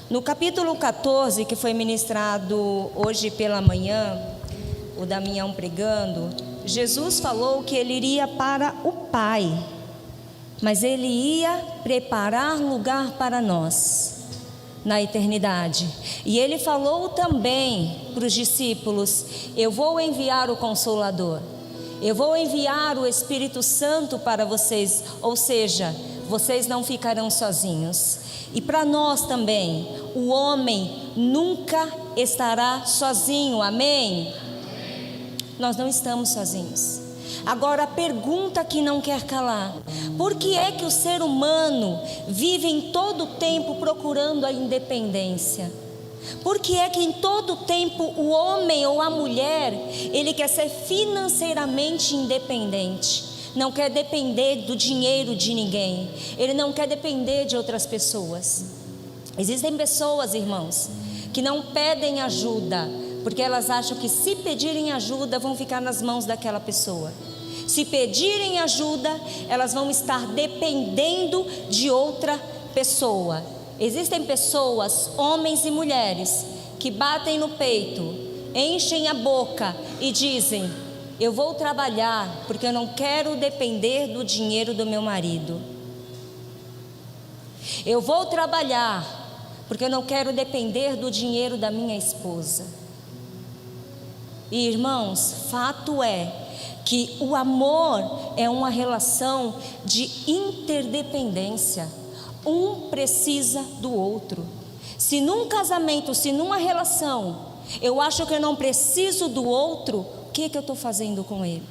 No capítulo 14, que foi ministrado hoje pela manhã, o Damião pregando, Jesus falou que ele iria para o Pai, mas ele ia preparar lugar para nós na eternidade. E ele falou também para os discípulos: eu vou enviar o Consolador, eu vou enviar o Espírito Santo para vocês, ou seja, vocês não ficarão sozinhos. E para nós também, o homem nunca estará sozinho, amém? Nós não estamos sozinhos. Agora a pergunta que não quer calar: por que é que o ser humano vive em todo tempo procurando a independência? Por que é que em todo tempo o homem ou a mulher, ele quer ser financeiramente independente? Não quer depender do dinheiro de ninguém, ele não quer depender de outras pessoas. Existem pessoas, irmãos, que não pedem ajuda, porque elas acham que se pedirem ajuda vão ficar nas mãos daquela pessoa. Se pedirem ajuda, elas vão estar dependendo de outra pessoa. Existem pessoas, homens e mulheres, que batem no peito, enchem a boca e dizem: eu vou trabalhar porque eu não quero depender do dinheiro do meu marido. Eu vou trabalhar porque eu não quero depender do dinheiro da minha esposa. E irmãos, fato é que o amor é uma relação de interdependência. Um precisa do outro. Se num casamento, se numa relação, eu acho que eu não preciso do outro, o que eu estou fazendo com ele?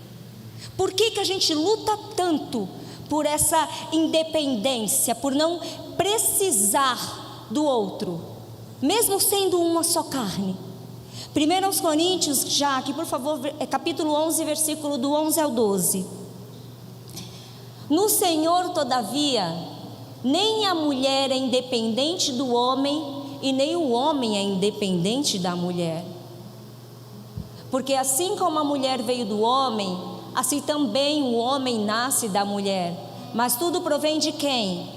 Por que a gente luta tanto por essa independência, por não precisar do outro, mesmo sendo uma só carne? 1 Coríntios, já aqui por favor, capítulo 11, versículo do 11 ao 12. No Senhor, todavia, nem a mulher é independente do homem, e nem o homem é independente da mulher. Porque assim como a mulher veio do homem, assim também o homem nasce da mulher. Mas tudo provém de quem?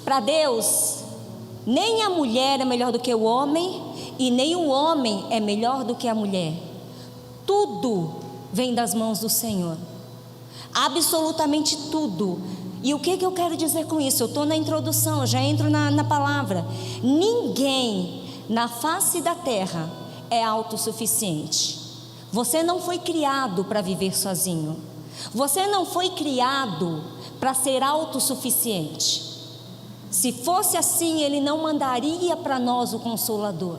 Para Deus, nem a mulher é melhor do que o homem, e nem o homem é melhor do que a mulher. Tudo vem das mãos do Senhor. Absolutamente tudo. E o que eu quero dizer com isso? Eu estou na introdução, eu já entro na palavra. Ninguém na face da terra é autossuficiente. Você não foi criado para viver sozinho. Você não foi criado para ser autossuficiente. Se fosse assim, Ele não mandaria para nós o Consolador.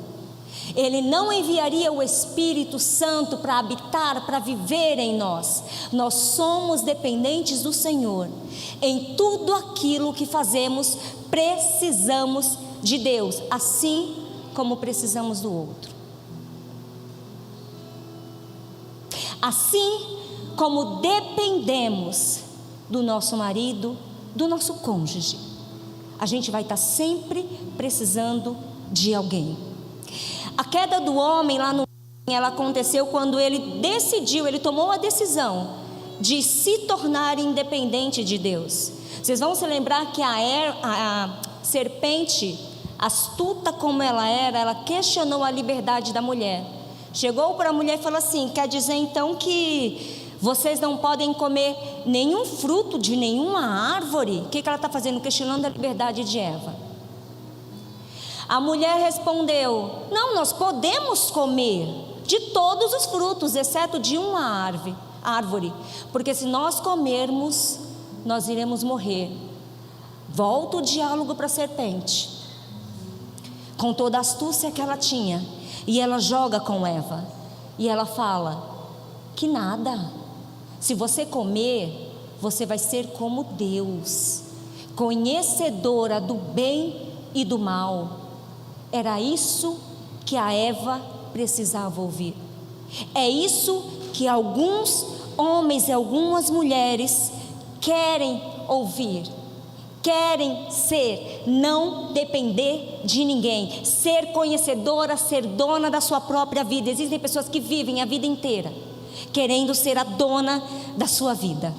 Ele não enviaria o Espírito Santo para habitar, para viver em nós. Nós somos dependentes do Senhor. Em tudo aquilo que fazemos, precisamos de Deus, assim como precisamos do outro. Assim como dependemos do nosso marido, do nosso cônjuge, a gente vai estar sempre precisando de alguém. A queda do homem lá no ela aconteceu quando ele decidiu, ele tomou a decisão de se tornar independente de Deus. Vocês vão se lembrar que a serpente, astuta como ela era, ela questionou a liberdade da mulher. Chegou para a mulher e falou assim: quer dizer então que vocês não podem comer nenhum fruto de nenhuma árvore? O que ela está fazendo? Questionando a liberdade de Eva. A mulher respondeu: não, nós podemos comer de todos os frutos, exceto de uma árvore, porque se nós comermos, nós iremos morrer. Volta o diálogo para a serpente, com toda a astúcia que ela tinha, e ela joga com Eva, e ela fala: que nada, se você comer, você vai ser como Deus, conhecedora do bem e do mal. Era isso que a Eva precisava ouvir. É isso que alguns homens e algumas mulheres querem ouvir. Querem ser, não depender de ninguém, ser conhecedora, ser dona da sua própria vida. Existem pessoas que vivem a vida inteira querendo ser a dona da sua vida.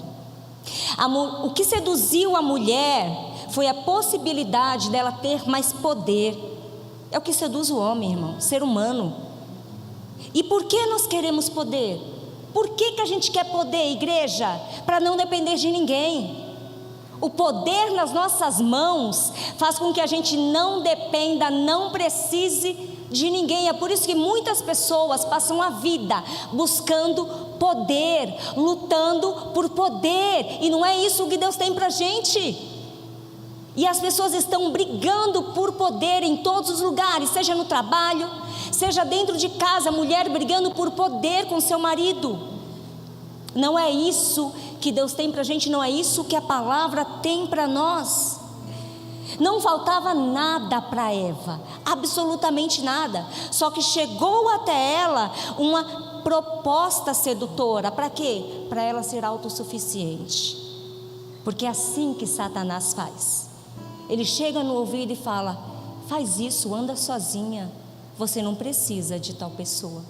O que seduziu a mulher foi a possibilidade dela ter mais poder. É o que seduz o homem, irmão, ser humano. E por que nós queremos poder? Por que a gente quer poder, igreja? Para não depender de ninguém. O poder nas nossas mãos faz com que a gente não dependa, não precise de ninguém. É por isso que muitas pessoas passam a vida buscando poder, lutando por poder, e não é isso que Deus tem para a gente. E as pessoas estão brigando por poder em todos os lugares, seja no trabalho, seja dentro de casa, a mulher brigando por poder com seu marido. Não é isso que Deus tem para a gente, não é isso que a palavra tem para nós. Não faltava nada para Eva, absolutamente nada, só que chegou até ela uma proposta sedutora. Para quê? Para ela ser autossuficiente, porque é assim que Satanás faz. Ele chega no ouvido e fala: faz isso, anda sozinha, você não precisa de tal pessoa,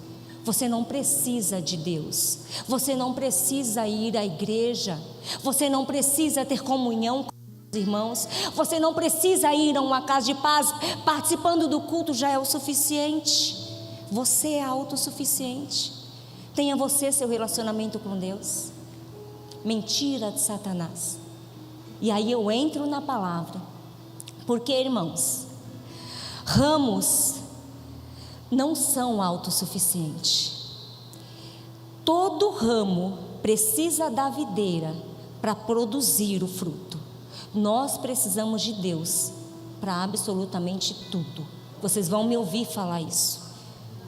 você não precisa de Deus, você não precisa ir à igreja, você não precisa ter comunhão com os irmãos, você não precisa ir a uma casa de paz, participando do culto já é o suficiente. Você é autossuficiente. Tenha você seu relacionamento com Deus. Mentira de Satanás. E aí eu entro na palavra, porque, irmãos, ramos não são autossuficientes. Todo ramo precisa da videira para produzir o fruto. Nós precisamos de Deus para absolutamente tudo. Vocês vão me ouvir falar isso.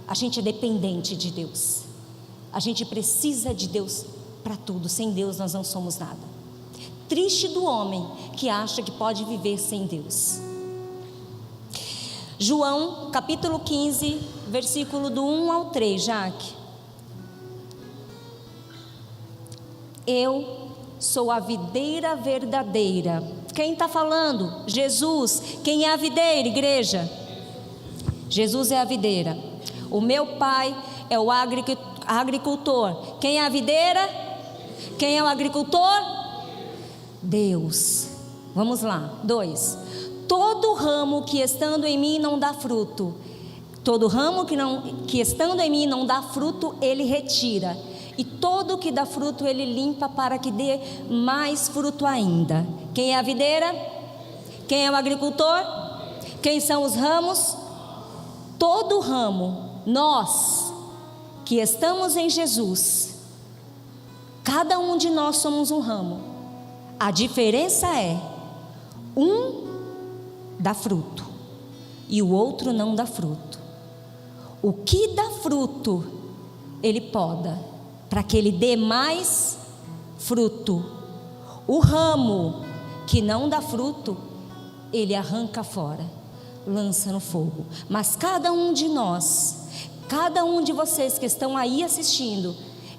A gente é dependente de Deus. A gente precisa de Deus para tudo. Sem Deus nós não somos nada. Triste do homem que acha que pode viver sem Deus. João capítulo 15, versículo do 1 ao 3, Jaque. Eu sou a videira verdadeira. Quem está falando? Jesus. Quem é a videira, igreja? Jesus é a videira. O meu pai é o agricultor. Quem é a videira? Quem é o agricultor? Deus. Vamos lá. 2. Todo ramo que estando em mim não dá fruto, todo ramo que estando em mim não dá fruto, ele retira, e todo que dá fruto ele limpa, para que dê mais fruto ainda. Quem é a videira? Quem é o agricultor? Quem são os ramos? Todo ramo, nós que estamos em Jesus, cada um de nós somos um ramo. A diferença é, um dá fruto e o outro não dá fruto. O que dá fruto, ele poda, para que ele dê mais fruto. O ramo que não dá fruto, ele arranca fora, lança no fogo. Mas cada um de nós, cada um de vocês que estão aí assistindo,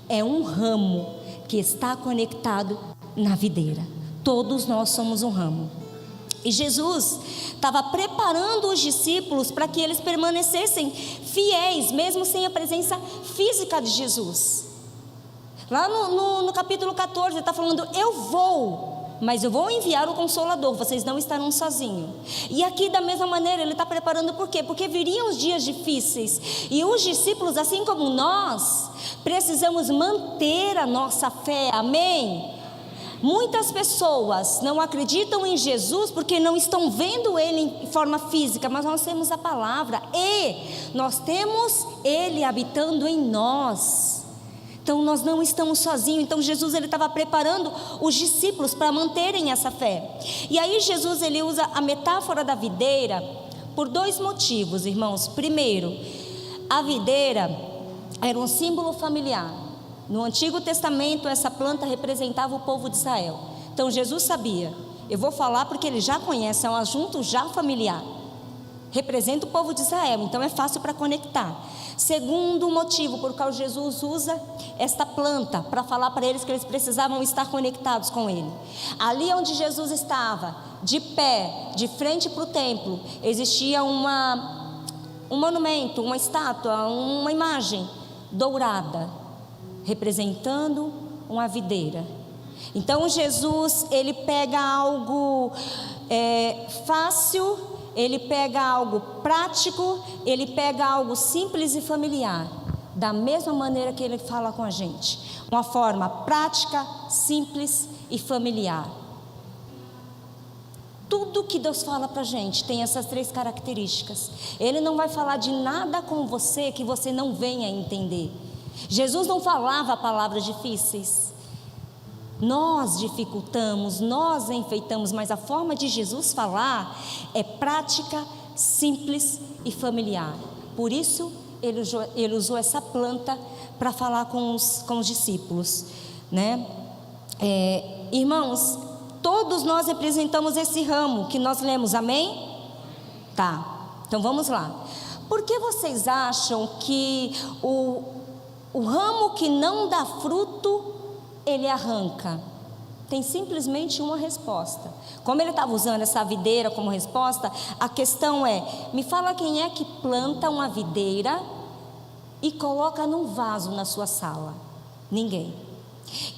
é um ramo que está conectado na videira. Todos nós somos um ramo. E Jesus estava preparando os discípulos para que eles permanecessem fiéis, mesmo sem a presença física de Jesus. Lá no capítulo 14, ele está falando: eu vou, mas eu vou enviar o Consolador, vocês não estarão sozinhos. E aqui da mesma maneira ele está preparando, por quê? Porque viriam os dias difíceis, e os discípulos, assim como nós, precisamos manter a nossa fé, amém? Muitas pessoas não acreditam em Jesus porque não estão vendo Ele em forma física, mas nós temos a palavra e nós temos Ele habitando em nós. Então nós não estamos sozinhos. Então Jesus ele estava preparando os discípulos para manterem essa fé. E aí Jesus ele usa a metáfora da videira por 2 motivos, irmãos. Primeiro, a videira era um símbolo familiar. No Antigo Testamento, essa planta representava o povo de Israel. Então Jesus sabia, eu vou falar porque ele já conhece, é um assunto já familiar. Representa o povo de Israel, então é fácil para conectar. Segundo motivo, por qual Jesus usa esta planta para falar para eles que eles precisavam estar conectados com Ele. Ali onde Jesus estava, de pé, de frente para o templo, existia um monumento, uma estátua, uma imagem dourada, representando uma videira. Então Jesus, ele pega algo fácil, ele pega algo prático, ele pega algo simples e familiar, da mesma maneira que ele fala com a gente, uma forma prática, simples e familiar. Tudo que Deus fala para a gente tem essas 3 características. Ele não vai falar de nada com você que você não venha entender. Jesus não falava palavras difíceis. Nós dificultamos, nós enfeitamos, mas a forma de Jesus falar é prática, simples e familiar. Por isso ele usou essa planta para falar com os discípulos, né? Irmãos, todos nós representamos esse ramo que nós lemos, amém? Tá, então vamos lá. Por que vocês acham que o ramo que não dá fruto, ele arranca? Tem simplesmente uma resposta. Como ele estava usando essa videira como resposta, a questão é: me fala quem é que planta uma videira e coloca num vaso na sua sala? Ninguém.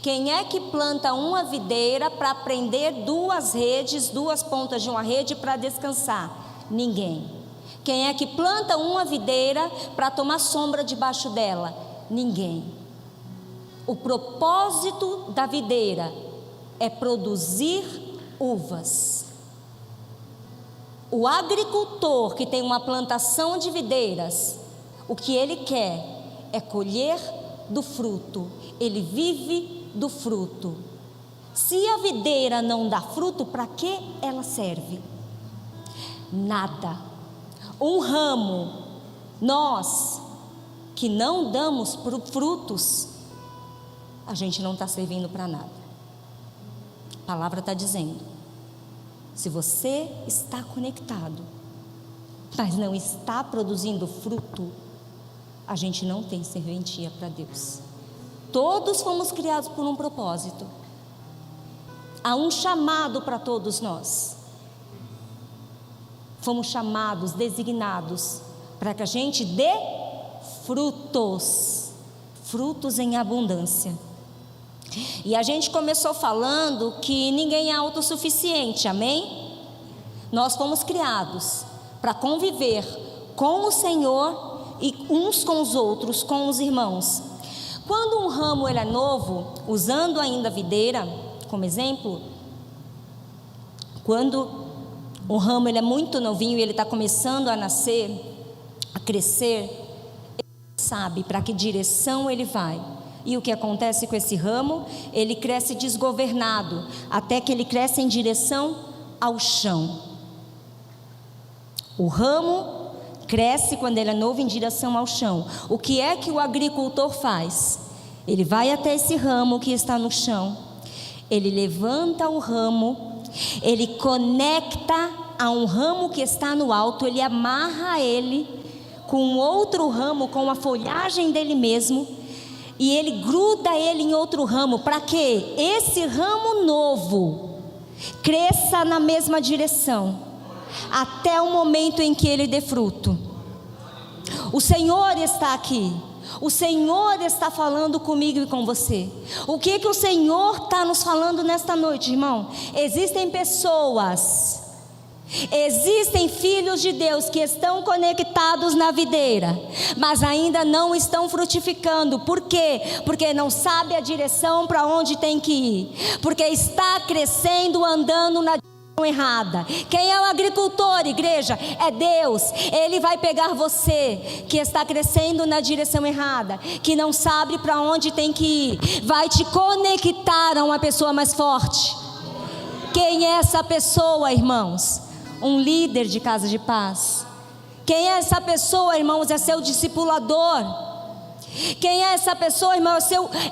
Quem é que planta uma videira para prender 2 redes, 2 pontas de uma rede para descansar? Ninguém. Quem é que planta uma videira para tomar sombra debaixo dela? Ninguém. O propósito da videira é produzir uvas. O agricultor que tem uma plantação de videiras, o que ele quer é colher do fruto. Ele vive do fruto. Se a videira não dá fruto, para que ela serve? Nada. Um ramo, nós que não damos frutos, a gente não está servindo para nada. A palavra está dizendo: se você está conectado, mas não está produzindo fruto, a gente não tem serventia para Deus. Todos fomos criados por um propósito. Há um chamado para todos nós. Fomos chamados, designados, para que a gente dê frutos, frutos em abundância. E a gente começou falando que ninguém é autossuficiente, amém? Nós fomos criados para conviver com o Senhor e uns com os outros, com os irmãos. Quando um ramo ele é novo, usando ainda a videira como exemplo, quando o ramo ele é muito novinho e ele está começando a nascer, a crescer, ele sabe para que direção ele vai. E o que acontece com esse ramo? Ele cresce desgovernado, até que ele cresce em direção ao chão. O ramo cresce quando ele é novo em direção ao chão. O que é que o agricultor faz? Ele vai até esse ramo que está no chão, ele levanta o ramo, ele conecta a um ramo que está no alto, ele amarra ele com outro ramo, com a folhagem dele mesmo, e ele gruda ele em outro ramo, para que esse ramo novo cresça na mesma direção, até o momento em que ele dê fruto. O Senhor está aqui, o Senhor está falando comigo e com você. O que o Senhor está nos falando nesta noite, irmão? Existem pessoas, existem filhos de Deus que estão conectados na videira, mas ainda não estão frutificando. Por quê? Porque não sabe a direção para onde tem que ir, porque está crescendo andando na direção errada. Quem é o agricultor, igreja? É Deus. Ele vai pegar você que está crescendo na direção errada, que não sabe para onde tem que ir, vai te conectar a uma pessoa mais forte. Quem é essa pessoa, irmãos? Um líder de casa de paz. Quem é essa pessoa, irmãos? É seu discipulador. Quem é essa pessoa, irmão?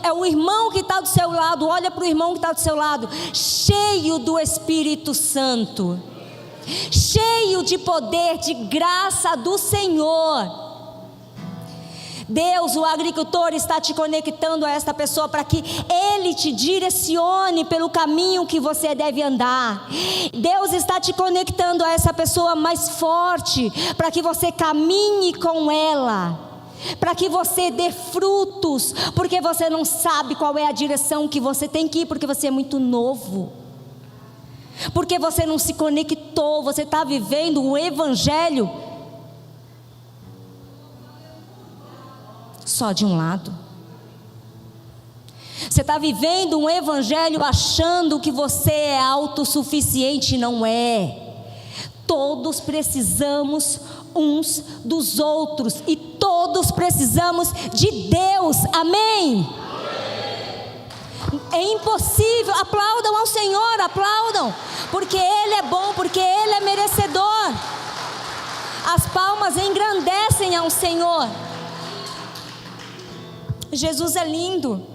É o irmão que está do seu lado. Olha para o irmão que está do seu lado, cheio do Espírito Santo, cheio de poder, de graça do Senhor. Deus, o agricultor, está te conectando a esta pessoa para que Ele te direcione pelo caminho que você deve andar. Deus está te conectando a essa pessoa mais forte, para que você caminhe com ela. para que você dê frutos, porque você não sabe qual é a direção que você tem que ir, porque você é muito novo, porque você não se conectou, você está vivendo um evangelho só de um lado. Você está vivendo um evangelho achando que você é autossuficiente. Não é. Todos precisamos uns dos outros, e todos precisamos de Deus. Amém? É impossível. Aplaudam ao Senhor, aplaudam, porque Ele é bom, porque Ele é merecedor. As palmas engrandecem ao Senhor. Jesus é lindo.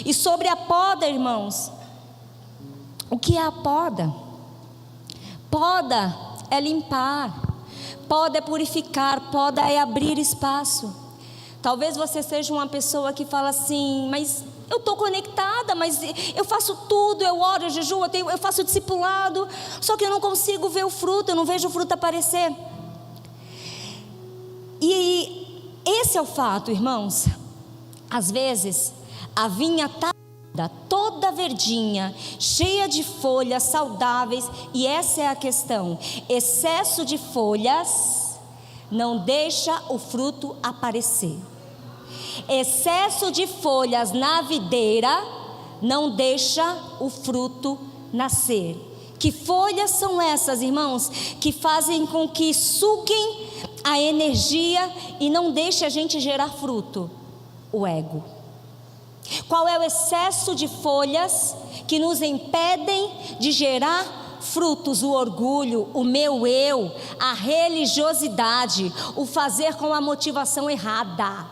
E sobre a poda, irmãos, o que é a poda? Poda é limpar, poda é purificar, poda é abrir espaço. Talvez você seja uma pessoa que fala assim: mas eu estou conectada, mas eu faço tudo, eu oro, eu jejuo, eu faço discipulado, só que eu não consigo ver o fruto, eu não vejo o fruto aparecer. E esse é o fato, irmãos. Às vezes a vinha está toda verdinha, cheia de folhas saudáveis, e essa é a questão: excesso de folhas não deixa o fruto aparecer. Excesso de folhas na videira não deixa o fruto nascer. Que folhas são essas, irmãos, que fazem com que suquem a energia e não deixe a gente gerar fruto? O ego. Qual é o excesso de folhas que nos impedem de gerar frutos? O orgulho, o meu eu, a religiosidade, o fazer com a motivação errada.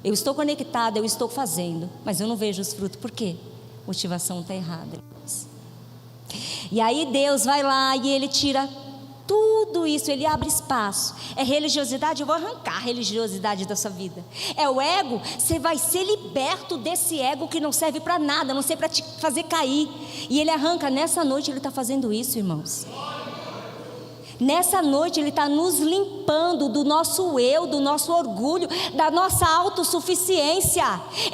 Eu estou conectada, eu estou fazendo, mas eu não vejo os frutos. Por quê? A motivação está errada. E aí Deus vai lá e Ele tira tudo isso, Ele abre espaço. É religiosidade? Eu vou arrancar a religiosidade da sua vida. É o ego? Você vai ser liberto desse ego que não serve para nada, a não ser para te fazer cair. E Ele arranca. Nessa noite Ele está fazendo isso, irmãos. Nessa noite Ele está nos limpando do nosso eu, do nosso orgulho, da nossa autossuficiência.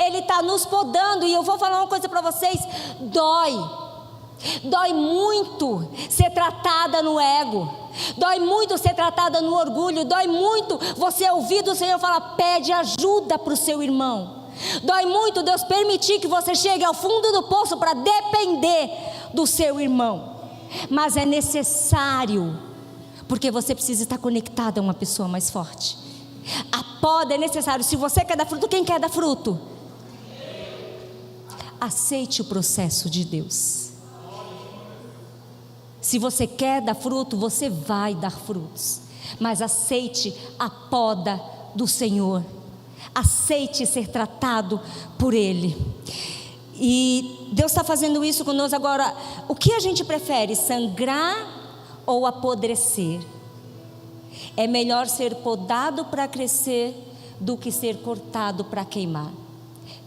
Ele está nos podando. E eu vou falar uma coisa para vocês: dói muito ser tratada no ego, dói muito ser tratada no orgulho, dói muito você ouvir do Senhor falar: pede ajuda para o seu irmão. Dói muito Deus permitir que você chegue ao fundo do poço para depender do seu irmão. Mas é necessário, porque você precisa estar conectado a uma pessoa mais forte. A poda é necessário. Se você quer dar fruto, quem quer dar fruto? Aceite o processo de Deus. Se você quer dar fruto, você vai dar frutos. Mas aceite a poda do Senhor. Aceite ser tratado por Ele. E Deus está fazendo isso conosco agora. O que a gente prefere, sangrar ou apodrecer? É melhor ser podado para crescer do que ser cortado para queimar.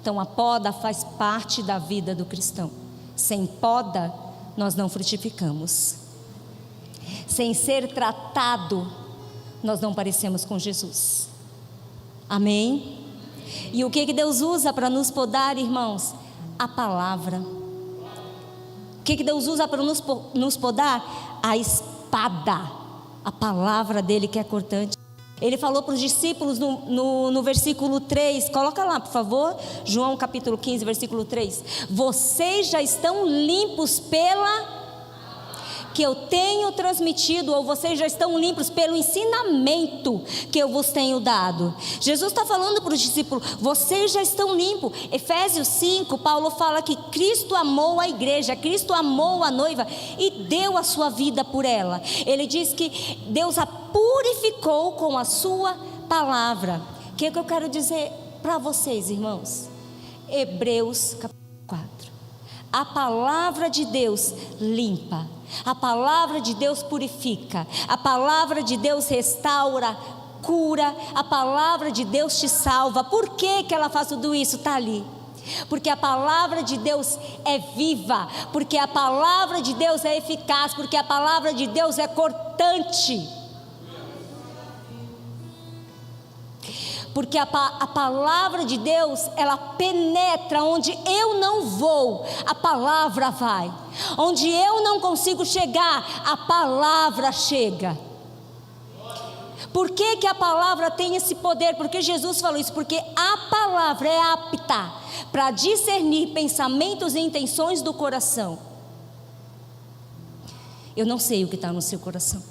Então a poda faz parte da vida do cristão. Sem poda, nós não frutificamos. Sem ser tratado, nós não parecemos com Jesus. Amém? E o que Deus usa para nos podar, irmãos? A palavra. O que Deus usa para nos podar? A espada. A palavra dele, que é cortante. Ele falou para os discípulos no versículo 3, coloca lá por favor, João capítulo 15, versículo 3: vocês já estão limpos que eu tenho transmitido, ou vocês já estão limpos pelo ensinamento que eu vos tenho dado. Jesus está falando para os discípulos: vocês já estão limpos. Efésios 5, Paulo fala que Cristo amou a igreja, Cristo amou a noiva e deu a sua vida por ela. Ele diz que Deus a purificou com a sua palavra. O que eu quero dizer para vocês, irmãos? Hebreus capítulo 4. A palavra de Deus limpa, a palavra de Deus purifica, a palavra de Deus restaura, cura, a palavra de Deus te salva. Por que ela faz tudo isso? Está ali. Porque a palavra de Deus é viva, porque a palavra de Deus é eficaz, porque a palavra de Deus é cortante. porque a palavra de Deus, ela penetra onde eu não vou, a palavra vai. Onde eu não consigo chegar, a palavra chega. Por que que a palavra tem esse poder? Porque Jesus falou isso, porque a palavra é apta para discernir pensamentos e intenções do coração. Eu não sei o que está no seu coração,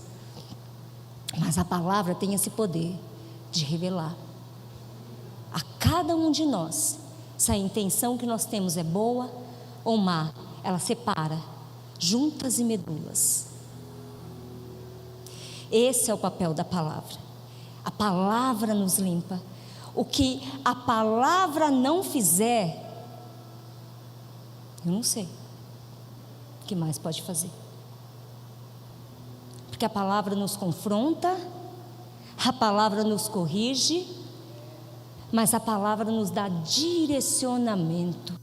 mas a palavra tem esse poder de revelar a cada um de nós se a intenção que nós temos é boa ou má. Ela separa juntas e medulas. Esse é o papel da palavra. A palavra nos limpa. O que a palavra não fizer, eu não sei o que mais pode fazer. Porque a palavra nos confronta, a palavra nos corrige, mas a palavra nos dá direcionamento.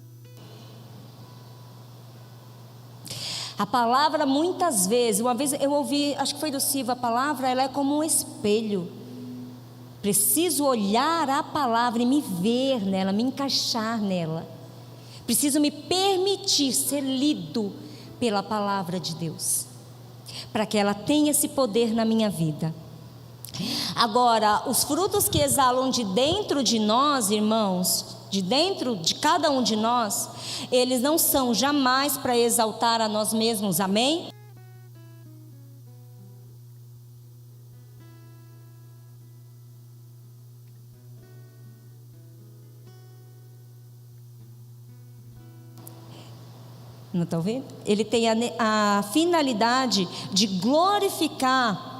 A palavra muitas vezes, uma vez eu ouvi, acho que foi do Silva, a palavra ela é como um espelho. Preciso olhar a palavra e me ver nela, me encaixar nela. Preciso me permitir ser lido pela palavra de Deus, para que ela tenha esse poder na minha vida. Agora, os frutos que exalam de dentro de nós, irmãos, de dentro de cada um de nós, eles não são jamais para exaltar a nós mesmos, amém? Não estão vendo? Ele tem a finalidade de glorificar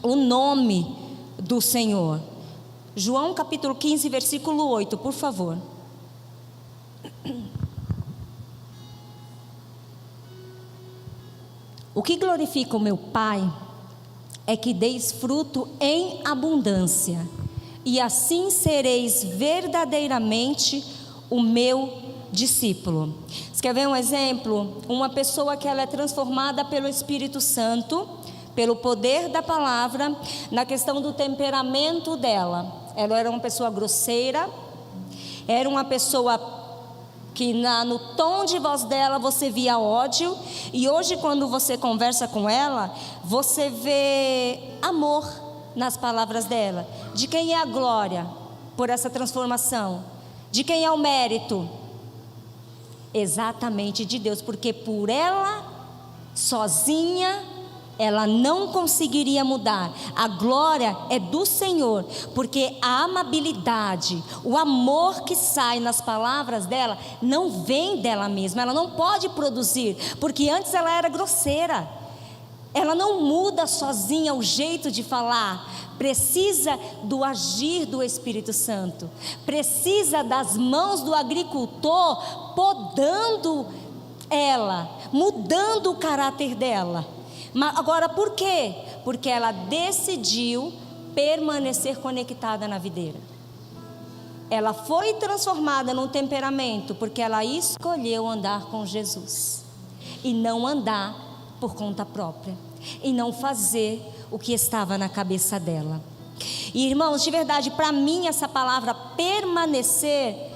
o nome do Senhor. João capítulo 15, versículo 8, por favor. O que glorifica o meu Pai é que deis fruto em abundância, e assim sereis verdadeiramente o meu discípulo. Você quer ver um exemplo? Uma pessoa que ela é transformada pelo Espírito Santo, pelo poder da palavra, na questão do temperamento dela. Ela era uma pessoa grosseira, era uma pessoa que no tom de voz dela você via ódio, e hoje quando você conversa com ela, você vê amor nas palavras dela. De quem é a glória por essa transformação? De quem é o mérito? Exatamente de Deus, porque por ela sozinha ela não conseguiria mudar. A glória é do Senhor, porque a amabilidade, o amor que sai nas palavras dela não vem dela mesma. Ela não pode produzir, porque antes ela era grosseira. Ela não muda sozinha o jeito de falar. Precisa do agir do Espírito Santo, precisa das mãos do agricultor podando ela, mudando o caráter dela. Mas agora por quê? Porque ela decidiu permanecer conectada na videira. Ela foi transformada num temperamento porque ela escolheu andar com Jesus e não andar por conta própria, e não fazer o que estava na cabeça dela. E irmãos, de verdade, para mim essa palavra permanecer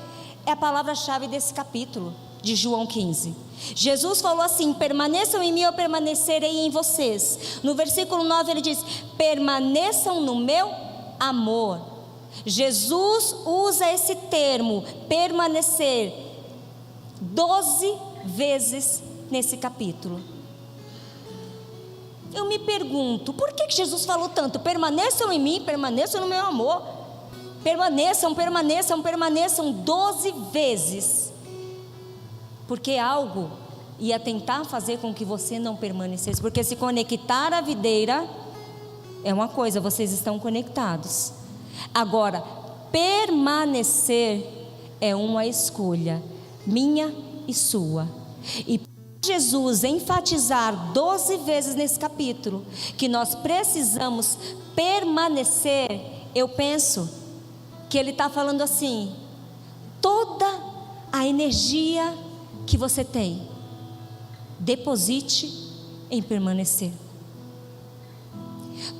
é a palavra-chave desse capítulo de João 15. Jesus falou assim: permaneçam em mim, eu permanecerei em vocês. No versículo 9 ele diz: permaneçam no meu amor. Jesus usa esse termo permanecer 12 vezes nesse capítulo. Eu me pergunto, por que Jesus falou tanto? Permaneçam em mim, permaneçam no meu amor. Permaneçam, permaneçam, permaneçam 12 vezes. Porque algo ia tentar fazer com que você não permanecesse. Porque se conectar à videira é uma coisa, vocês estão conectados. Agora, permanecer é uma escolha minha e sua. E Jesus enfatizar 12 vezes nesse capítulo que nós precisamos permanecer, eu penso que ele está falando assim: toda a energia que você tem, deposite em permanecer.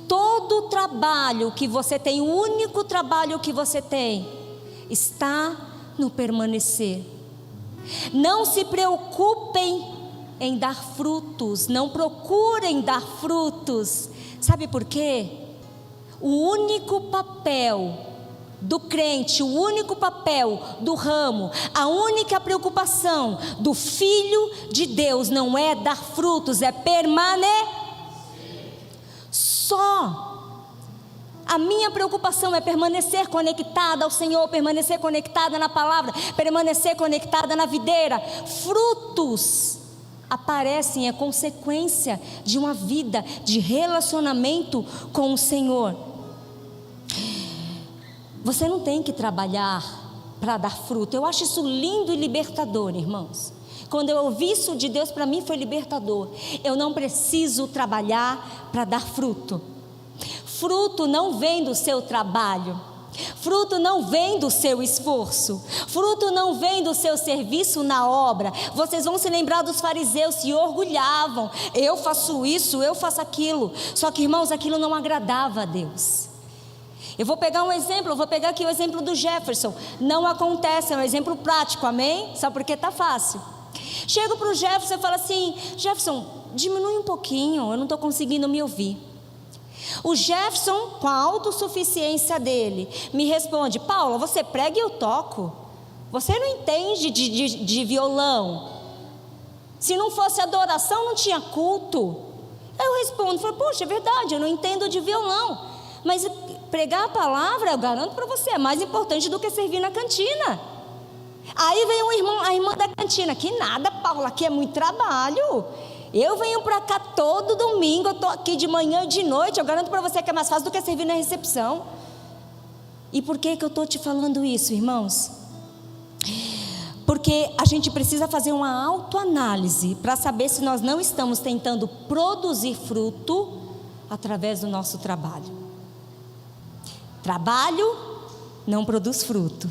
Todo o trabalho que você tem, o único trabalho que você tem, está no permanecer. Não se preocupem em dar frutos, não procurem dar frutos. Sabe por quê? O único papel do crente, o único papel do ramo, a única preocupação do Filho de Deus não é dar frutos, é permanecer. Só a minha preocupação é permanecer conectada ao Senhor, permanecer conectada na palavra, permanecer conectada na videira. Frutos aparecem, é consequência de uma vida de relacionamento com o Senhor. Você não tem que trabalhar para dar fruto. Eu acho isso lindo e libertador, irmãos. Quando eu ouvi isso de Deus, para mim foi libertador. Eu não preciso trabalhar para dar fruto. Fruto não vem do seu trabalho. Fruto não vem do seu esforço. Fruto não vem do seu serviço na obra. Vocês vão se lembrar dos fariseus, se orgulhavam. Eu faço isso, eu faço aquilo. Só que, irmãos, aquilo não agradava a Deus. Eu vou pegar um exemplo, eu vou pegar aqui o exemplo do Jefferson. Não acontece, é um exemplo prático, amém? Só porque está fácil. Chego para o Jefferson e falo assim: Jefferson, diminui um pouquinho, eu não estou conseguindo me ouvir. O Jefferson, com a autossuficiência dele, me responde: Paula, você prega e eu toco. Você não entende de violão. Se não fosse adoração, não tinha culto. Aí eu respondo, falo, poxa, é verdade, eu não entendo de violão. Mas pregar a palavra, eu garanto para você, é mais importante do que servir na cantina. Aí vem a irmã da cantina: que nada, Paula, aqui é muito trabalho. Eu venho para cá todo domingo, eu estou aqui de manhã e de noite. Eu garanto para você que é mais fácil do que servir na recepção. E por que eu estou te falando isso, irmãos? Porque a gente precisa fazer uma autoanálise para saber se nós não estamos tentando produzir fruto através do nosso trabalho. Trabalho não produz fruto.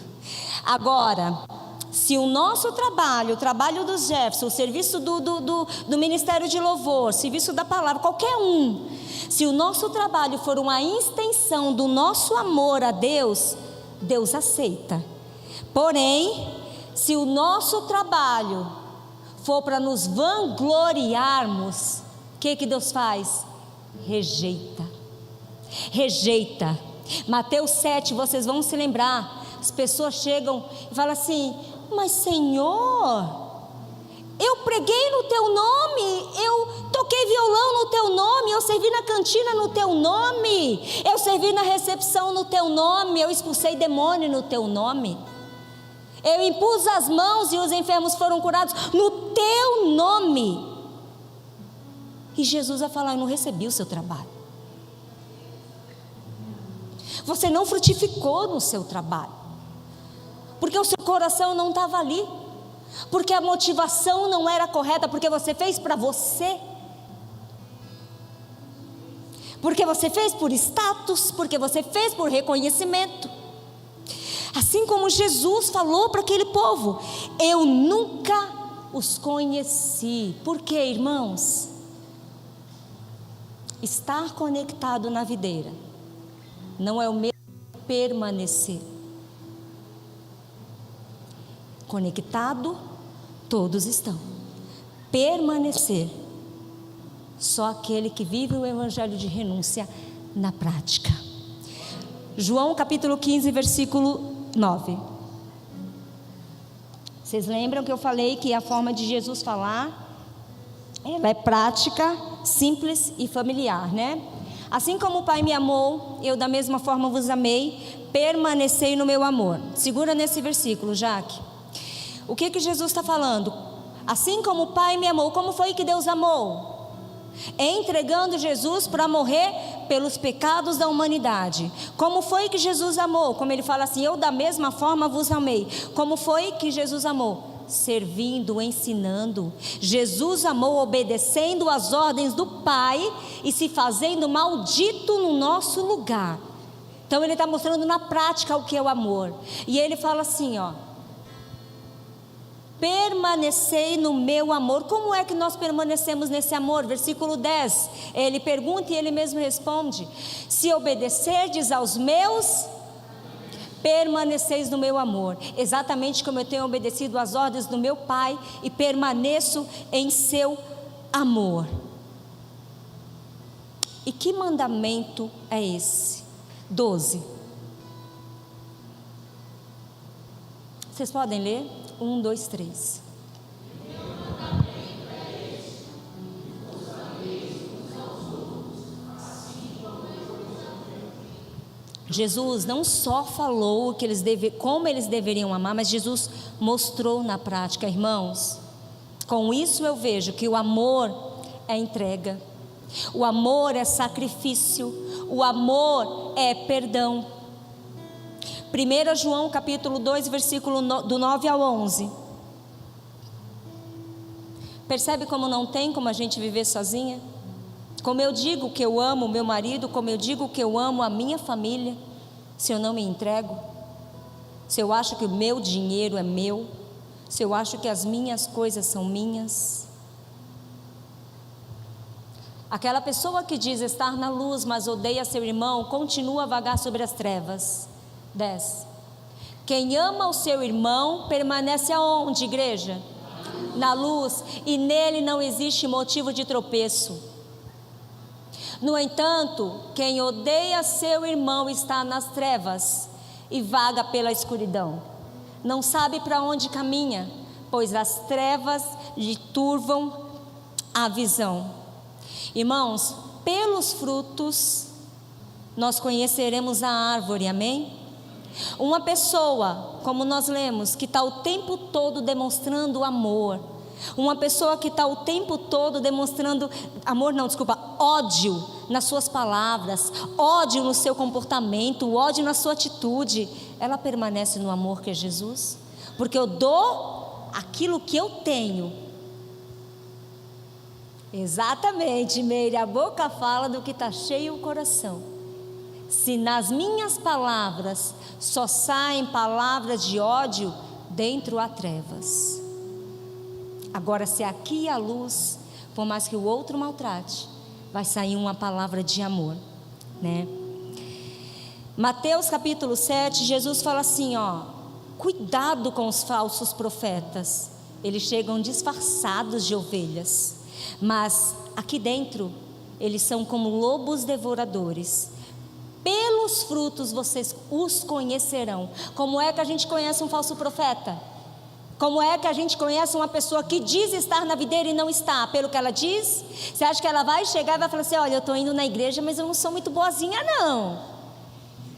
Agora, se o nosso trabalho, o trabalho do Jefferson, o serviço do Ministério de Louvor, serviço da palavra, qualquer um, se o nosso trabalho for uma extensão do nosso amor a Deus, Deus aceita. Porém, se o nosso trabalho for para nos vangloriarmos, o que Deus faz? Rejeita. Rejeita. Mateus 7, vocês vão se lembrar. As pessoas chegam e falam assim: mas Senhor, eu preguei no teu nome, eu toquei violão no teu nome, eu servi na cantina no teu nome, eu servi na recepção no teu nome, eu expulsei demônio no teu nome, eu impus as mãos e os enfermos foram curados no teu nome. E Jesus vai falar: eu não recebi o seu trabalho. Você não frutificou no seu trabalho, porque o seu coração não estava ali, porque a motivação não era correta, porque você fez para você, porque você fez por status, porque você fez por reconhecimento. Assim como Jesus falou para aquele povo: eu nunca os conheci. Por quê, irmãos? Estar conectado na videira não é o mesmo que permanecer. Conectado, todos estão. Permanecer, só aquele que vive o evangelho de renúncia na prática. João capítulo 15, versículo 9. Vocês lembram que eu falei que a forma de Jesus falar, ela é prática, simples e familiar, né? Assim como o Pai me amou, eu da mesma forma vos amei, permanecei no meu amor. Segura nesse versículo, Jaque. O que Jesus está falando? Assim como o Pai me amou, como foi que Deus amou? Entregando Jesus para morrer pelos pecados da humanidade. Como foi que Jesus amou? Como ele fala assim: eu da mesma forma vos amei. Como foi que Jesus amou? Servindo, ensinando. Jesus amou obedecendo às ordens do Pai e se fazendo maldito no nosso lugar. Então ele está mostrando na prática o que é o amor. E ele fala assim, ó: permanecei no meu amor. Como é que nós permanecemos nesse amor? Versículo 10, ele pergunta e ele mesmo responde: se obedecerdes aos meus, permaneceis no meu amor, exatamente como eu tenho obedecido às ordens do meu Pai e permaneço em seu amor. E que mandamento é esse? 12. Vocês podem ler? 1, 2, 3. Jesus não só falou que como eles deveriam amar, mas Jesus mostrou na prática, irmãos. Com isso eu vejo que o amor é entrega, o amor é sacrifício, o amor é perdão. 1 João capítulo 2, versículo do 9 ao 11. Percebe como não tem como a gente viver sozinha? Como eu digo que eu amo o meu marido, como eu digo que eu amo a minha família, se eu não me entrego, se eu acho que o meu dinheiro é meu, se eu acho que as minhas coisas são minhas. Aquela pessoa que diz estar na luz, mas odeia seu irmão, continua a vagar sobre as trevas. 10. Quem ama o seu irmão permanece aonde, igreja? Na luz, e nele não existe motivo de tropeço. No entanto, quem odeia seu irmão está nas trevas e vaga pela escuridão. Não sabe para onde caminha, pois as trevas lhe turvam a visão. Irmãos, pelos frutos nós conheceremos a árvore, amém? Uma pessoa, como nós lemos, que está o tempo todo demonstrando amor, uma pessoa que está o tempo todo demonstrando ódio nas suas palavras, ódio no seu comportamento, ódio na sua atitude, ela permanece no amor que é Jesus, porque eu dou aquilo que eu tenho. Exatamente, Meire, a boca fala do que está cheio o coração. Se nas minhas palavras só saem palavras de ódio, dentro há trevas. Agora, se aqui há luz, por mais que o outro maltrate, vai sair uma palavra de amor, né? Mateus capítulo 7, Jesus fala assim, cuidado com os falsos profetas, eles chegam disfarçados de ovelhas, mas aqui dentro eles são como lobos devoradores. Pelos frutos vocês os conhecerão. Como é que a gente conhece um falso profeta? Como é que a gente conhece uma pessoa que diz estar na videira e não está? Pelo que ela diz? Você acha que ela vai chegar e vai falar assim: olha, eu estou indo na igreja, mas eu não sou muito boazinha não.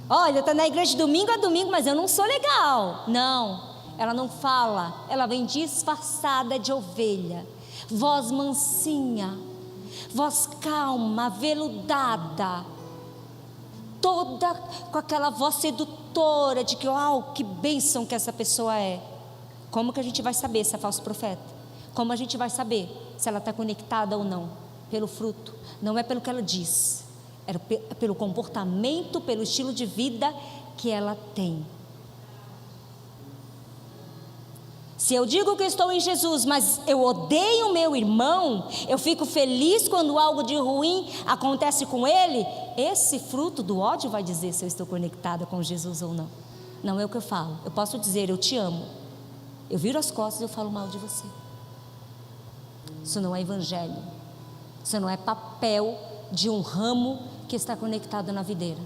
Olha, eu estou na igreja de domingo a domingo, mas eu não sou legal. Não, ela não fala, ela vem disfarçada de ovelha. Voz mansinha, voz calma, veludada, toda com aquela voz sedutora de que, que bênção que essa pessoa é. Como que a gente vai saber se é falso profeta? Como a gente vai saber se ela está conectada ou não? Pelo fruto, não é pelo que ela diz, é pelo comportamento, pelo estilo de vida que ela tem. Se eu digo que estou em Jesus, mas eu odeio o meu irmão, eu fico feliz quando algo de ruim acontece com ele, esse fruto do ódio vai dizer se eu estou conectada com Jesus ou não. Não é o que eu falo. Eu posso dizer: eu te amo, eu viro as costas e eu falo mal de você. Isso não é evangelho, isso não é papel de um ramo que está conectado na videira.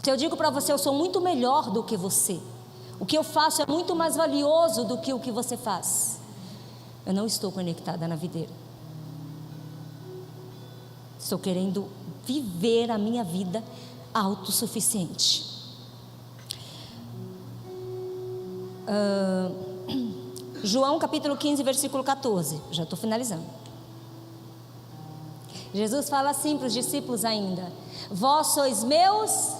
Se eu digo para você: eu sou muito melhor do que você, o que eu faço é muito mais valioso do que o que você faz, eu não estou conectada na videira. Estou querendo viver a minha vida autossuficiente. João capítulo 15, versículo 14. Já estou finalizando. Jesus fala assim para os discípulos ainda: vós sois meus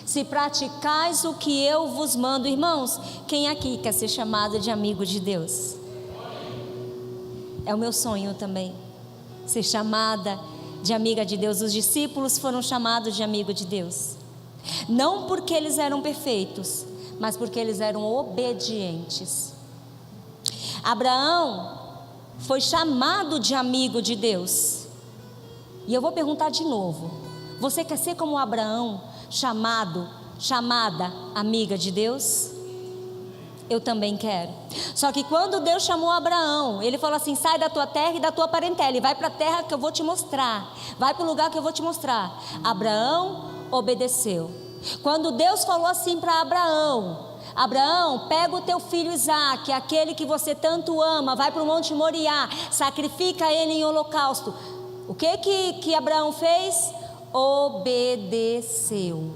se praticais o que eu vos mando. Irmãos, quem aqui quer ser chamado de amigo de Deus? É o meu sonho também, ser chamada de amiga de Deus. Os discípulos foram chamados de amigo de Deus, não porque eles eram perfeitos, mas porque eles eram obedientes. Abraão foi chamado de amigo de Deus. E eu vou perguntar de novo: você quer ser como Abraão, chamada amiga de Deus? Eu também quero. Só que quando Deus chamou Abraão, Ele falou assim: sai da tua terra e da tua parentela, e vai para a terra que eu vou te mostrar, vai para o lugar que eu vou te mostrar. Abraão obedeceu. Quando Deus falou assim para Abraão: Abraão, pega o teu filho Isaque, aquele que você tanto ama, vai para o Monte Moriá, sacrifica ele em holocausto. O que Abraão fez? Obedeceu.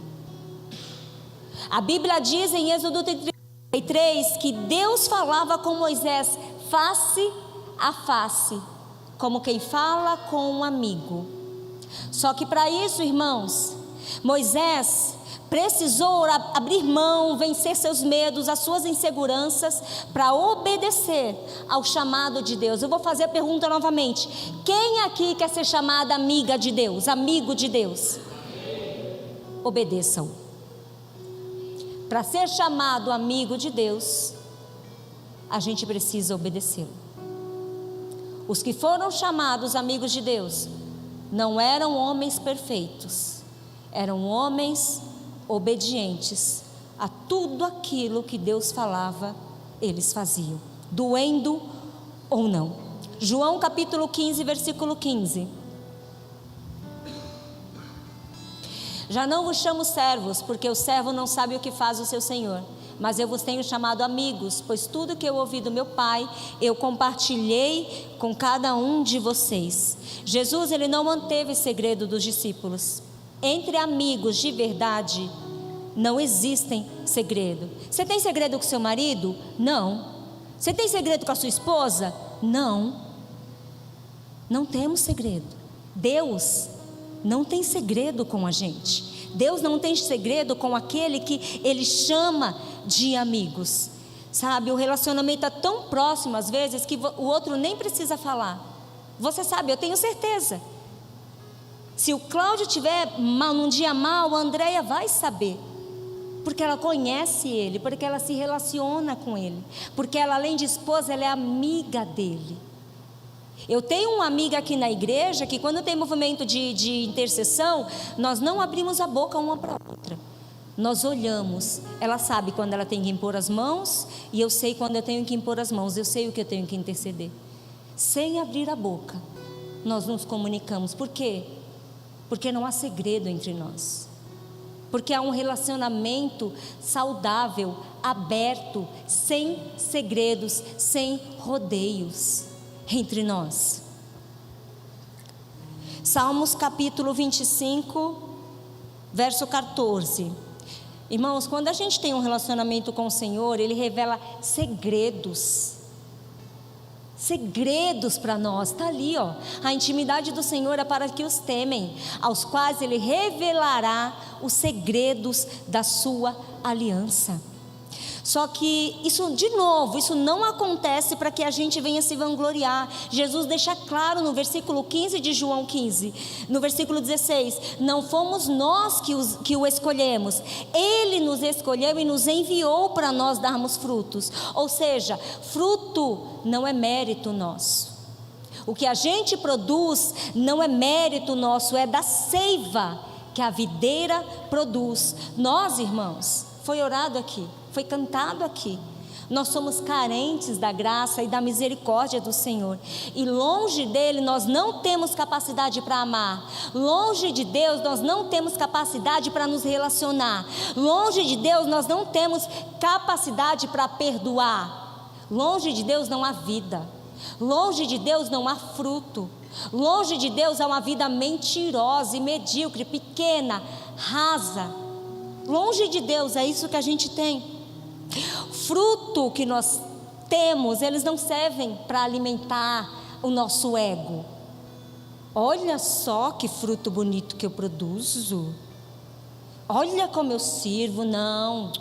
A Bíblia diz em Êxodo 33 que Deus falava com Moisés face a face, como quem fala com um amigo. Só que para isso, irmãos, Moisés precisou abrir mão, vencer seus medos, as suas inseguranças, para obedecer ao chamado de Deus. Eu vou fazer a pergunta novamente: quem aqui quer ser chamada amiga de Deus, amigo de Deus? Obedeçam. Para ser chamado amigo de Deus, a gente precisa obedecê-lo. Os que foram chamados amigos de Deus não eram homens perfeitos, eram homens obedientes a tudo aquilo que Deus falava, eles faziam, doendo ou não. João capítulo 15, versículo 15. Já não vos chamo servos, porque o servo não sabe o que faz o seu senhor, mas eu vos tenho chamado amigos, pois tudo que eu ouvi do meu Pai, eu compartilhei com cada um de vocês. Jesus, ele não manteve segredo dos discípulos. Entre amigos de verdade, não existem segredo. Você tem segredo com seu marido? Não. Você tem segredo com a sua esposa? Não. Não temos segredo. Deus não tem segredo com a gente. Deus não tem segredo com aquele que Ele chama de amigos. Sabe, o relacionamento é tão próximo às vezes que o outro nem precisa falar. Você sabe, eu tenho certeza. Se o Cláudio tiver num dia mal, a Andréia vai saber. Porque ela conhece ele, porque ela se relaciona com ele. Porque ela, além de esposa, ela é amiga dele. Eu tenho uma amiga aqui na igreja que quando tem movimento de intercessão, nós não abrimos a boca uma para a outra. Nós olhamos, ela sabe quando ela tem que impor as mãos, e eu sei quando eu tenho que impor as mãos, eu sei o que eu tenho que interceder. Sem abrir a boca, nós nos comunicamos. Por quê? Porque não há segredo entre nós. Porque há um relacionamento saudável, aberto, sem segredos, sem rodeios entre nós. Salmos capítulo 25, verso 14. Irmãos, quando a gente tem um relacionamento com o Senhor, Ele revela segredos para nós. Está ali, ó. A intimidade do Senhor é para que os temem, aos quais Ele revelará os segredos da sua aliança. Só que isso, de novo, isso não acontece para que a gente venha se vangloriar. Jesus deixa claro no versículo 15 de João 15, no versículo 16: não fomos nós que o escolhemos, Ele nos escolheu e nos enviou para nós darmos frutos. Ou seja, fruto não é mérito nosso. O que a gente produz não é mérito nosso, é da seiva que a videira produz. Nós, irmãos, foi orado aqui, foi cantado aqui, nós somos carentes da graça e da misericórdia do Senhor, e longe dele nós não temos capacidade para amar, longe de Deus nós não temos capacidade para nos relacionar, longe de Deus nós não temos capacidade para perdoar, longe de Deus não há vida, longe de Deus não há fruto, longe de Deus há uma vida mentirosa e medíocre, pequena, rasa. Longe de Deus, é isso que a gente tem. Fruto que nós temos, eles não servem para alimentar o nosso ego. Olha só que fruto bonito que eu produzo, olha como eu sirvo. Não,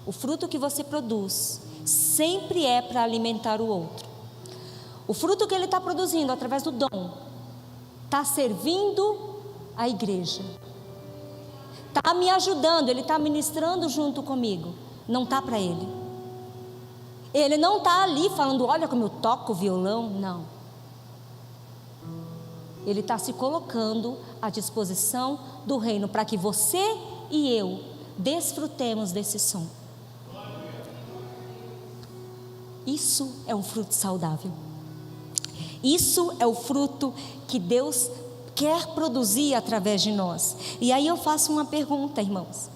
o fruto que você produz sempre é para alimentar o outro. O fruto que ele está produzindo através do dom está servindo a igreja, está me ajudando, ele está ministrando junto comigo, não está para ele. Ele não está ali falando, olha como eu toco o violão, não. Ele está se colocando à disposição do reino, para que você e eu desfrutemos desse som. Isso é um fruto saudável. Isso é o fruto que Deus quer produzir através de nós. E aí eu faço uma pergunta, irmãos.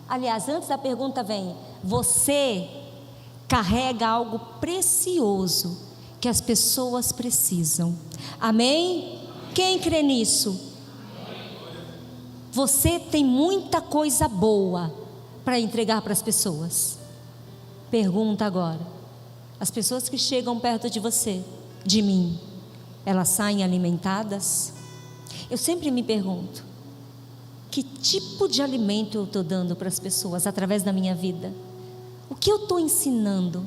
Aliás, antes da pergunta vem: você carrega algo precioso que as pessoas precisam. Amém? Quem crê nisso? Você tem muita coisa boa para entregar para as pessoas. Pergunta agora: as pessoas que chegam perto de você, de mim, elas saem alimentadas? Eu sempre me pergunto: que tipo de alimento eu estou dando para as pessoas através da minha vida? O que eu estou ensinando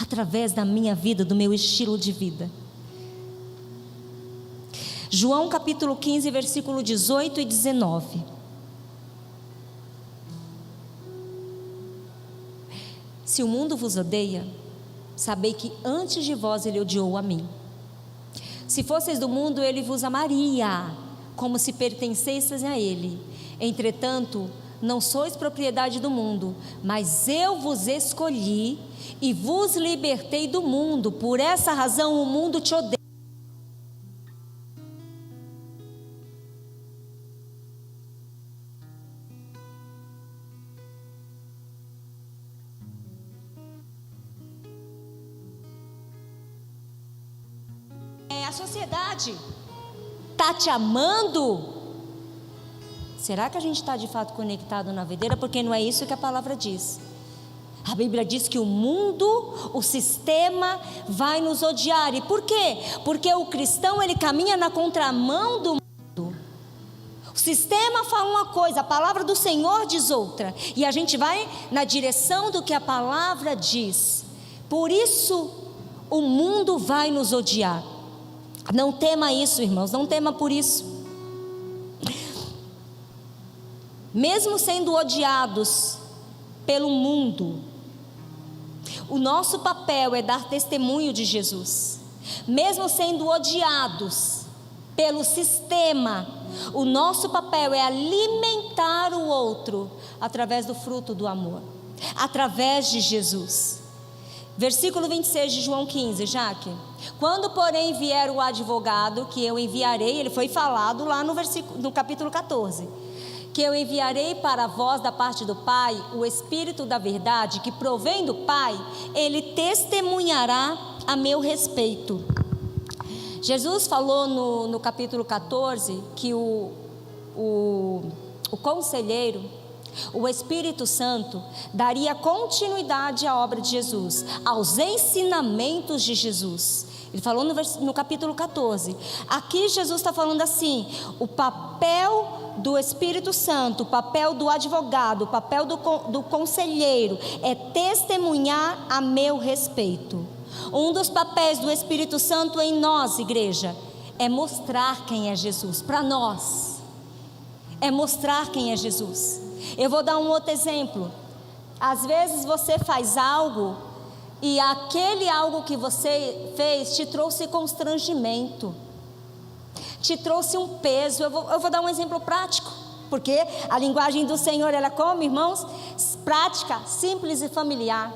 através da minha vida, do meu estilo de vida? João capítulo 15, versículo 18 e 19. Se o mundo vos odeia, sabei que antes de vós ele odiou a mim. Se fosseis do mundo, ele vos amaria, como se pertencesseis a ele. Entretanto, não sois propriedade do mundo, mas eu vos escolhi e vos libertei do mundo. Por essa razão o mundo te odeia. A sociedade está te amando? Será que a gente está de fato conectado na videira? Porque não é isso que a palavra diz. A Bíblia diz que o mundo, o sistema vai nos odiar. E por quê? Porque o cristão, ele caminha na contramão do mundo. O sistema fala uma coisa, a palavra do Senhor diz outra, e a gente vai na direção do que a palavra diz. Por isso o mundo vai nos odiar. Não tema isso, irmãos, não tema por isso. Mesmo sendo odiados pelo mundo, o nosso papel é dar testemunho de Jesus. Mesmo sendo odiados pelo sistema, o nosso papel é alimentar o outro através do fruto do amor, através de Jesus. Versículo 26 de João 15, Jaque. Quando porém vier o advogado que eu enviarei, ele foi falado lá no capítulo 14, que eu enviarei para vós da parte do Pai, o Espírito da verdade, que provém do Pai, ele testemunhará a meu respeito. Jesus falou no capítulo 14 que o conselheiro, o Espírito Santo, daria continuidade à obra de Jesus, aos ensinamentos de Jesus. Ele falou no capítulo 14. Aqui Jesus está falando assim: o papel do Espírito Santo, o papel do advogado, o papel do conselheiro é testemunhar a meu respeito. Um dos papéis do Espírito Santo em nós, igreja, é mostrar quem é Jesus para nós. É mostrar quem é Jesus. Eu vou dar um outro exemplo. Às vezes você faz algo e aquele algo que você fez te trouxe constrangimento, te trouxe um peso. Eu vou dar um exemplo prático, porque a linguagem do Senhor, ela é como, irmãos? Prática, simples e familiar.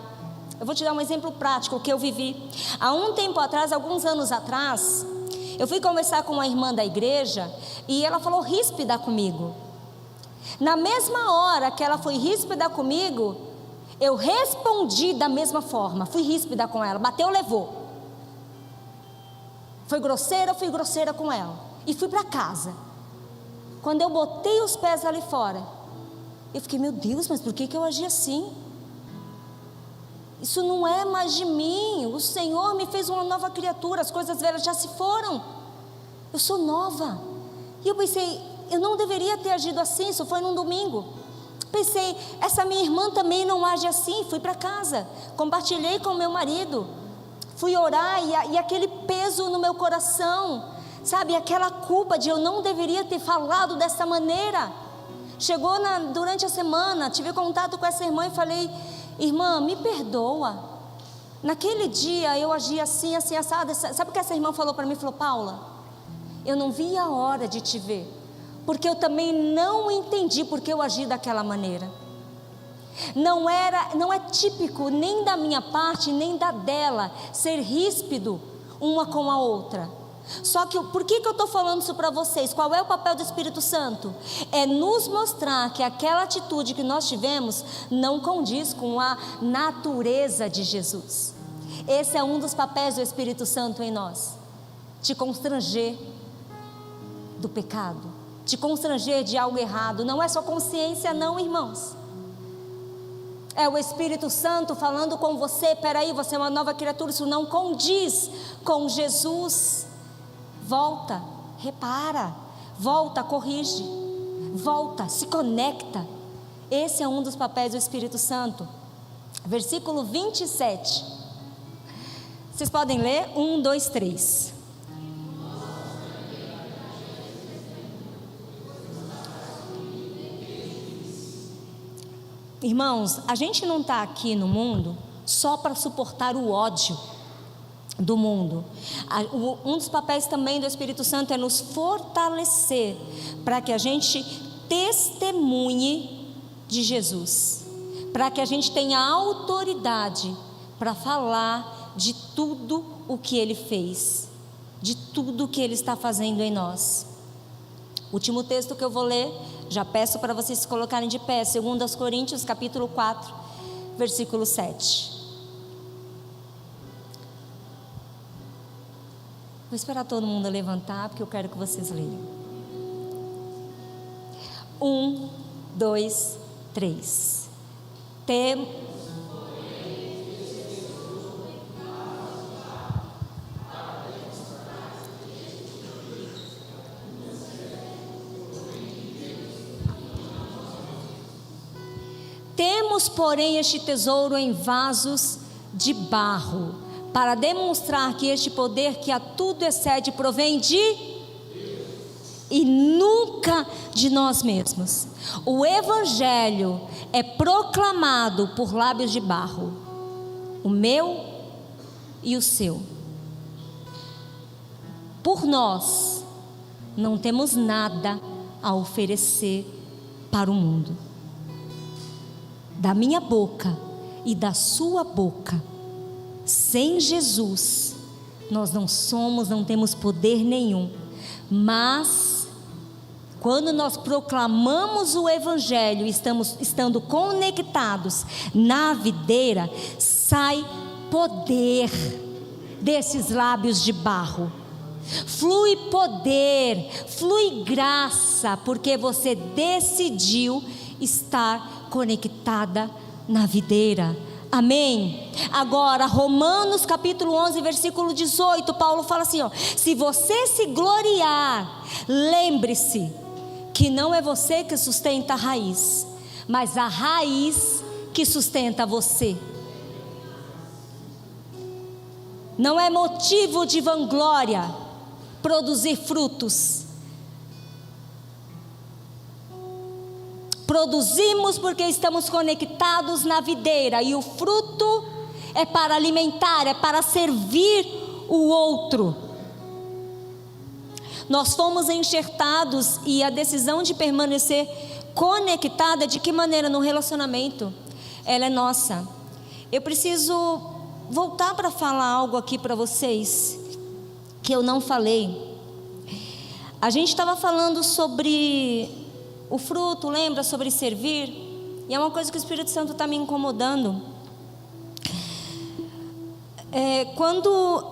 Eu vou te dar um exemplo prático que eu vivi. Há um tempo atrás, alguns anos atrás, eu fui conversar com uma irmã da igreja e ela falou ríspida comigo. Na mesma hora que ela foi ríspida comigo, eu respondi da mesma forma. Fui ríspida com ela, bateu, levou. Foi grosseira, eu fui grosseira com ela. E fui para casa. Quando eu botei os pés ali fora, eu fiquei: meu Deus, mas por que eu agi assim? Isso não é mais de mim. O Senhor me fez uma nova criatura. As coisas velhas já se foram. Eu sou nova. E eu pensei: eu não deveria ter agido assim. Isso foi num domingo. Pensei: essa minha irmã também não age assim. Fui para casa, compartilhei com meu marido, fui orar e aquele peso no meu coração, sabe, aquela culpa de eu não deveria ter falado dessa maneira. Chegou durante a semana, tive contato com essa irmã e falei: irmã, me perdoa. Naquele dia eu agi assim, assim, assado. Sabe o que essa irmã falou para mim? Falou: Paula, eu não vi a hora de te ver, porque eu também não entendi porque eu agi daquela maneira. Não é típico nem da minha parte, nem da dela, ser ríspido uma com a outra. Só que por que eu estou falando isso para vocês? Qual é o papel do Espírito Santo? É nos mostrar que aquela atitude que nós tivemos não condiz com a natureza de Jesus. Esse é um dos papéis do Espírito Santo em nós: te constranger do pecado, te constranger de algo errado. Não é só consciência não, irmãos. É o Espírito Santo falando com você: peraí, você é uma nova criatura, isso não condiz com Jesus. Volta, repara, volta, corrige, volta, se conecta. Esse é um dos papéis do Espírito Santo. Versículo 27. Vocês podem ler? 1, 2, 3. Irmãos, a gente não está aqui no mundo só para suportar o ódio do mundo. Um dos papéis também do Espírito Santo é nos fortalecer para que a gente testemunhe de Jesus, para que a gente tenha autoridade para falar de tudo o que Ele fez, de tudo o que Ele está fazendo em nós. Último texto que eu vou ler, já peço para vocês se colocarem de pé, 2 Coríntios capítulo 4, versículo 7. Vou esperar todo mundo levantar, porque eu quero que vocês leiam. 1, 2, 3. Temos, porém, este tesouro em vasos de barro, para demonstrar que este poder que a tudo excede provém de e nunca de nós mesmos. O Evangelho é proclamado por lábios de barro, o meu e o seu. Por nós não temos nada a oferecer para o mundo. Da minha boca e da sua boca, sem Jesus, nós não temos poder nenhum. Mas, quando nós proclamamos o Evangelho, estando conectados na videira, sai poder desses lábios de barro. Flui poder, flui graça, porque você decidiu estar conectada na videira. Amém? Agora, Romanos capítulo 11, versículo 18, Paulo fala assim, ó: se você se gloriar, lembre-se que não é você que sustenta a raiz, mas a raiz que sustenta você. Não é motivo de vanglória produzir frutos. Produzimos porque estamos conectados na videira, e o fruto é para alimentar, é para servir o outro. Nós fomos enxertados, e a decisão de permanecer conectada, de que maneira? No relacionamento, ela é nossa. Eu preciso voltar para falar algo aqui para vocês, que eu não falei. A gente estava falando sobre o fruto, lembra? Sobre servir. E é uma coisa que o Espírito Santo está me incomodando. Quando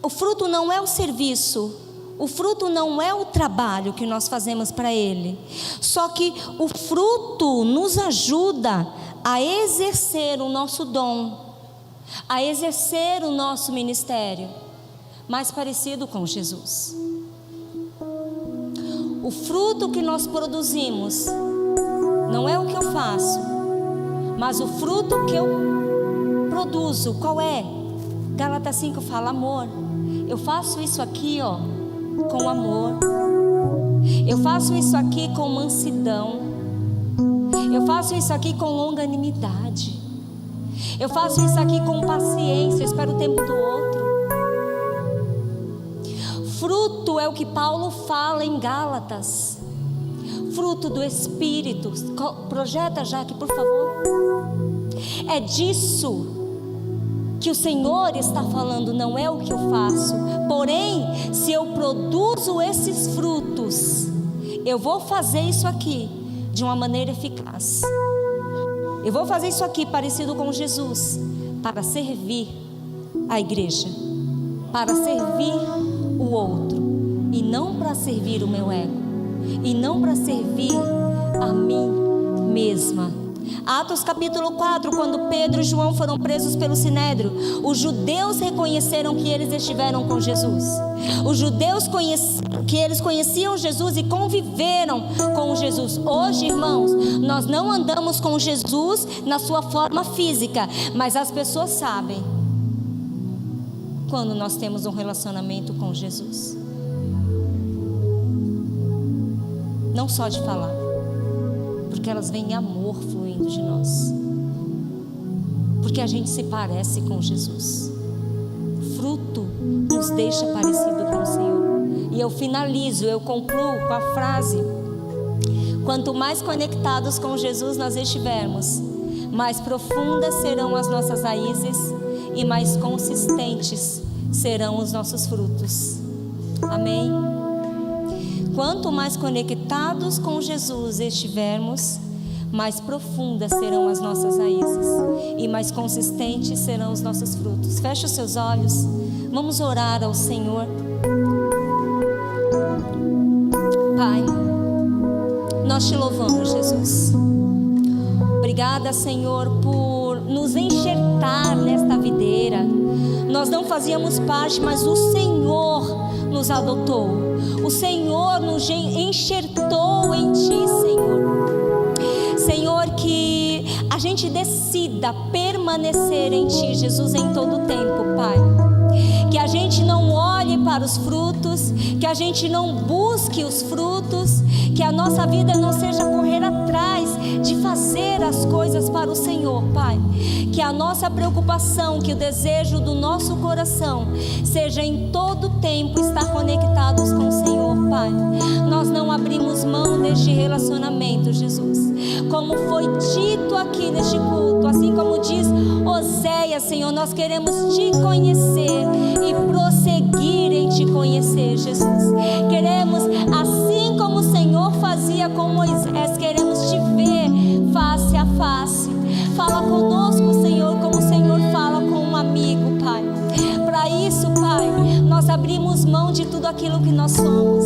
o fruto não é o serviço, o fruto não é o trabalho que nós fazemos para Ele. Só que o fruto nos ajuda a exercer o nosso dom, a exercer o nosso ministério, mais parecido com Jesus. O fruto que nós produzimos não é o que eu faço, mas o fruto que eu produzo, qual é? Gálatas 5 fala amor. Eu faço isso aqui, ó, com amor. Eu faço isso aqui com mansidão. Eu faço isso aqui com longanimidade. Eu faço isso aqui com paciência, eu espero o tempo do outro. Fruto é o que Paulo fala em Gálatas. Fruto do Espírito. Projeta, Jaque, por favor. É disso que o Senhor está falando, não é o que eu faço. Porém, se eu produzo esses frutos, eu vou fazer isso aqui de uma maneira eficaz. Eu vou fazer isso aqui parecido com Jesus, para servir a igreja, para servir o outro, e não para servir o meu ego, e não para servir a mim mesma. Atos capítulo 4, quando Pedro e João foram presos pelo Sinédrio, os judeus reconheceram que eles estiveram com Jesus. Os judeus que eles conheciam Jesus e conviveram com Jesus. Hoje, irmãos, nós não andamos com Jesus na sua forma física, mas as pessoas sabem quando nós temos um relacionamento com Jesus. Não só de falar, porque elas veem amor fluindo de nós, porque a gente se parece com Jesus. Fruto nos deixa parecido com o Senhor. E eu finalizo, eu concluo com a frase: quanto mais conectados com Jesus nós estivermos, mais profundas serão as nossas raízes e mais consistentes serão os nossos frutos. Amém? Quanto mais conectados com Jesus estivermos, mais profundas serão as nossas raízes e mais consistentes serão os nossos frutos. Feche os seus olhos, vamos orar ao Senhor. Pai, nós te louvamos, Jesus. Obrigada, Senhor, por nos enxertar nesta videira. Nós não fazíamos parte, mas o Senhor nos adotou. O Senhor nos enxertou em Ti, Senhor. Senhor, que a gente decida permanecer em Ti, Jesus, em todo o tempo, Pai. Que a gente não olhe para os frutos, que a gente não busque os frutos, que a nossa vida não seja correr atrás de fazer as coisas para o Senhor, Pai. Que a nossa preocupação, que o desejo do nosso coração seja em todo tempo estar conectados com o Senhor, Pai. Nós não abrimos mão deste relacionamento, Jesus. Como foi dito aqui neste culto, assim como diz Oséias, Senhor, nós queremos Te conhecer e prosseguir em Te conhecer, Jesus. Queremos, assim como o Senhor fazia com Moisés, queremos Te ver face a face. Fala conosco, Senhor, como o Senhor fala com um amigo, Pai. Para isso, Pai, nós abrimos mão de tudo aquilo que nós somos.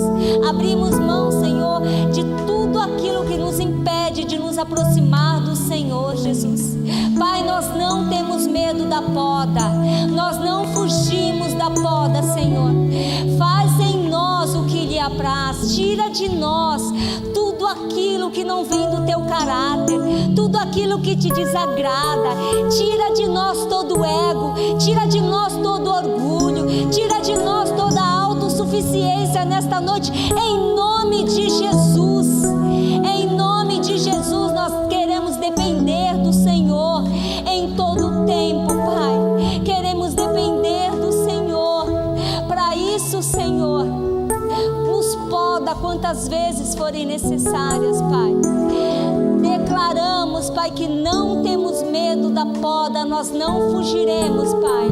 Abrimos mão, Senhor, de tudo aquilo que nos impede de nos aproximar do Senhor, Jesus. Pai, nós não temos medo da poda, nós não fugimos da poda, Senhor. Faz em nós o que lhe apraz, tira de nós tudo aquilo que não vem do Teu caráter, tudo aquilo que Te desagrada. Tira de nós todo o ego, tira de nós todo o orgulho, tira de nós toda a autossuficiência nesta noite, em nome de Jesus. Em nome de Jesus, nós queremos depender do Senhor em todo o tempo, Pai. Queremos depender do Senhor. Para isso, Senhor, nos poda quantas vezes forem necessárias, Pai. Declaramos, Pai, que não temos medo da poda, nós não fugiremos, Pai.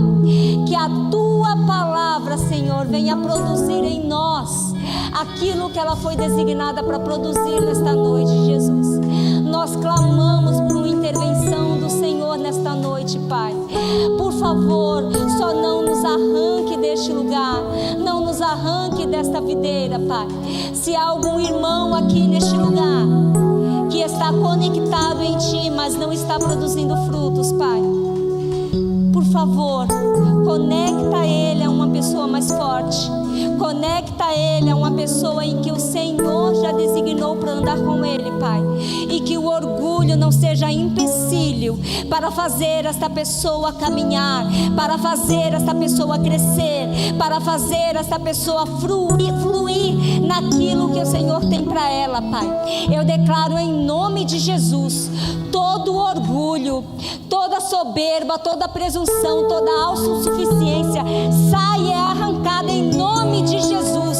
Que a Tua palavra, Senhor, venha produzir em nós aquilo que ela foi designada para produzir nesta noite, Jesus. Nós clamamos por uma intervenção do Senhor nesta noite, Pai. Por favor, só não nos arranque deste lugar, não nos arranque desta videira, Pai. Se há algum irmão aqui neste lugar que está conectado em Ti, mas não está produzindo frutos, Pai, por favor, conecta ele a uma pessoa mais forte. Conecta ele a uma pessoa em que o Senhor já designou para andar com ele, Pai. E que o orgulho, orgulho não seja empecilho para fazer esta pessoa caminhar, para fazer esta pessoa crescer, para fazer esta pessoa fluir naquilo que o Senhor tem para ela, Pai. Eu declaro em nome de Jesus, todo orgulho, toda soberba, toda presunção, toda autossuficiência sai e é arrancada em nome de Jesus.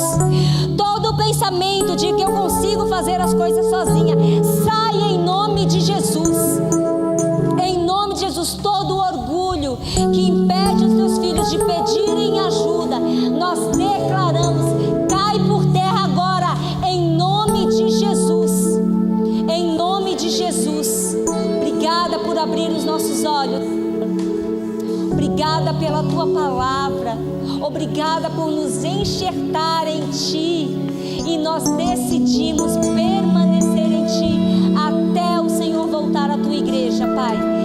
Todo pensamento de que eu consigo fazer as coisas sozinha, sai em nome de Jesus. Em nome de Jesus, todo orgulho que impede os teus filhos de pedirem ajuda, nós declaramos, cai por terra agora, em nome de Jesus. Em nome de Jesus. Obrigada por abrir os nossos olhos. Obrigada pela tua palavra. Obrigada por nos enxertar em ti. E nós decidimos permanecer em ti até o Senhor voltar à tua igreja, Pai.